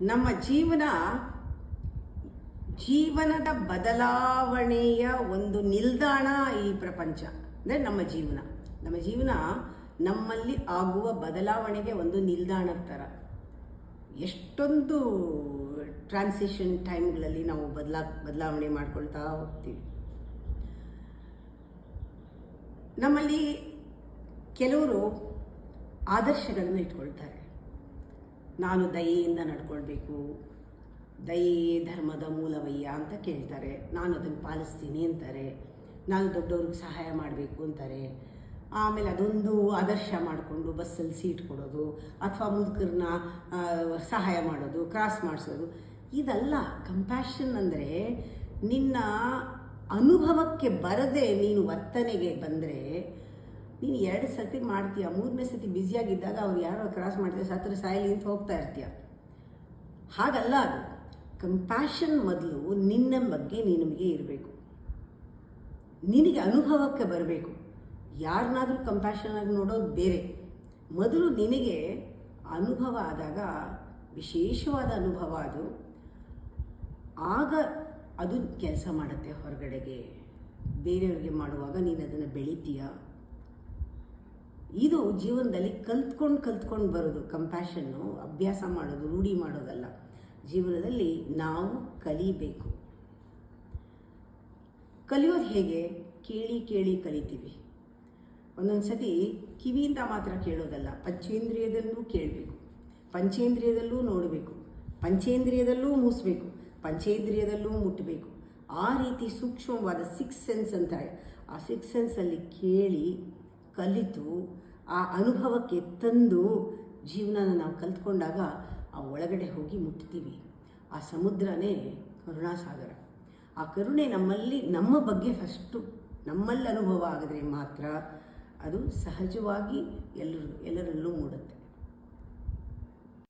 ನಮ್ಮ ಜೀವನದ ಬದಲಾವಣೆಯ ಒಂದು ನಿಲ್ದಾಣ ಈ ಪ್ರಪಂಚ. ಅಂದರೆ ನಮ್ಮ ಜೀವನ ನಮ್ಮಲ್ಲಿ ಆಗುವ ಬದಲಾವಣೆಗೆ ಒಂದು ನಿಲ್ದಾಣದ ಥರ. ಎಷ್ಟೊಂದು ಟ್ರಾನ್ಸಿಷನ್ ಟೈಮ್ಗಳಲ್ಲಿ ನಾವು ಬದಲಾವಣೆ ಮಾಡ್ಕೊಳ್ತಾ ಹೋಗ್ತೀವಿ. ನಮ್ಮಲ್ಲಿ ಕೆಲವರು ಆದರ್ಶಗಳನ್ನು ಇಟ್ಕೊಳ್ತಾರೆ. ನಾನು ದಯೆಯಿಂದ ನಡ್ಕೊಳ್ಬೇಕು, ದಯೆಯೇ ಧರ್ಮದ ಮೂಲವಯ್ಯ ಅಂತ ಕೇಳ್ತಾರೆ. ನಾನು ಅದನ್ನು ಪಾಲಿಸ್ತೀನಿ ಅಂತಾರೆ. ನಾನು ದೊಡ್ಡವ್ರಿಗೆ ಸಹಾಯ ಮಾಡಬೇಕು ಅಂತಾರೆ. ಆಮೇಲೆ ಅದೊಂದು ಆದರ್ಶ ಮಾಡಿಕೊಂಡು ಬಸ್ಸಲ್ಲಿ ಸೀಟ್ ಕೊಡೋದು, ಅಥವಾ ಮುದುಕರನ್ನ ಸಹಾಯ ಮಾಡೋದು, ಕ್ರಾಸ್ ಮಾಡಿಸೋದು. ಇದಲ್ಲ ಕಂಪ್ಯಾಷನ್. ಅಂದರೆ ನಿನ್ನ ಅನುಭವಕ್ಕೆ ಬರದೆ ನೀನು ವರ್ತನೆಗೆ ಬಂದರೆ ನೀನು 2 ಸತಿ ಮಾಡ್ತೀಯ, 3ನೇ ಸತಿ ಬ್ಯುಸಿಯಾಗಿದ್ದಾಗ ಅವ್ರು ಯಾರೋ ಕ್ರಾಸ್ ಮಾಡ್ತೀಯ, ಸತ್ರ ಸಾಯಲಿ ಅಂತ ಹೋಗ್ತಾ ಇರ್ತೀಯ. ಹಾಗಲ್ಲ ಅದು. ಕಂಪ್ಯಾಷನ್ ಮೊದಲು ನಿನ್ನ ಬಗ್ಗೆ ನಿನಗೆ ಇರಬೇಕು, ನಿನಗೆ ಅನುಭವಕ್ಕೆ ಬರಬೇಕು. ಯಾರನ್ನಾದರೂ ಕಂಪ್ಯಾಷನ್ ಆಗಿ ನೋಡೋದು ಬೇರೆ. ಮೊದಲು ನಿನಗೆ ಅನುಭವ ಆದಾಗ, ವಿಶೇಷವಾದ ಅನುಭವ ಅದು, ಆಗ ಅದು ಕೆಲಸ ಮಾಡುತ್ತೆ ಹೊರಗಡೆಗೆ. ಬೇರೆಯವ್ರಿಗೆ ಮಾಡುವಾಗ ನೀನು ಅದನ್ನು ಬೆಳಿತೀಯ. ಇದು ಜೀವನದಲ್ಲಿ ಕಲ್ತ್ಕೊಂಡು ಬರೋದು. ಕಂಪ್ಯಾಷನ್ನು ಅಭ್ಯಾಸ ಮಾಡೋದು, ರೂಢಿ ಮಾಡೋದಲ್ಲ. ಜೀವನದಲ್ಲಿ ನಾವು ಕಲಿಬೇಕು. ಕಲಿಯೋದು ಹೇಗೆ? ಕೇಳಿ ಕಲಿತೀವಿ. ಒಂದೊಂದು ಸತಿ ಕಿವಿಯಿಂದ ಮಾತ್ರ ಕೇಳೋದಲ್ಲ, ಪಂಚೇಂದ್ರಿಯದಲ್ಲೂ ಕೇಳಬೇಕು, ಪಂಚೇಂದ್ರಿಯದಲ್ಲೂ ನೋಡಬೇಕು, ಪಂಚೇಂದ್ರಿಯದಲ್ಲೂ ಮೂಸಬೇಕು, ಪಂಚೇಂದ್ರಿಯದಲ್ಲೂ ಮುಟ್ಟಬೇಕು. ಆ ರೀತಿ ಸೂಕ್ಷ್ಮವಾದ 6 ಸೆನ್ಸ್ ಅಂತಾರೆ. ಆ 6 ಸೆನ್ಸಲ್ಲಿ ಕೇಳಿ ಕಲಿತು ಆ ಅನುಭವಕ್ಕೆ ತಂದು ಜೀವನನ ನಾವು ಕಲ್ತ್ಕೊಂಡಾಗ ಆ ಒಳಗಡೆ ಹೋಗಿ ಮುಟ್ತೀವಿ. ಆ ಸಮುದ್ರನೇ ಕರುಣಾಸಾಗರ. ಆ ಕರುಣೆ ನಮ್ಮ ಬಗ್ಗೆ ಫಸ್ಟು ನಮ್ಮಲ್ಲಿ ಅನುಭವ ಆಗಿದ್ರೆ ಮಾತ್ರ ಅದು ಸಹಜವಾಗಿ ಎಲ್ಲರಲ್ಲೂ ಮೂಡುತ್ತೆ.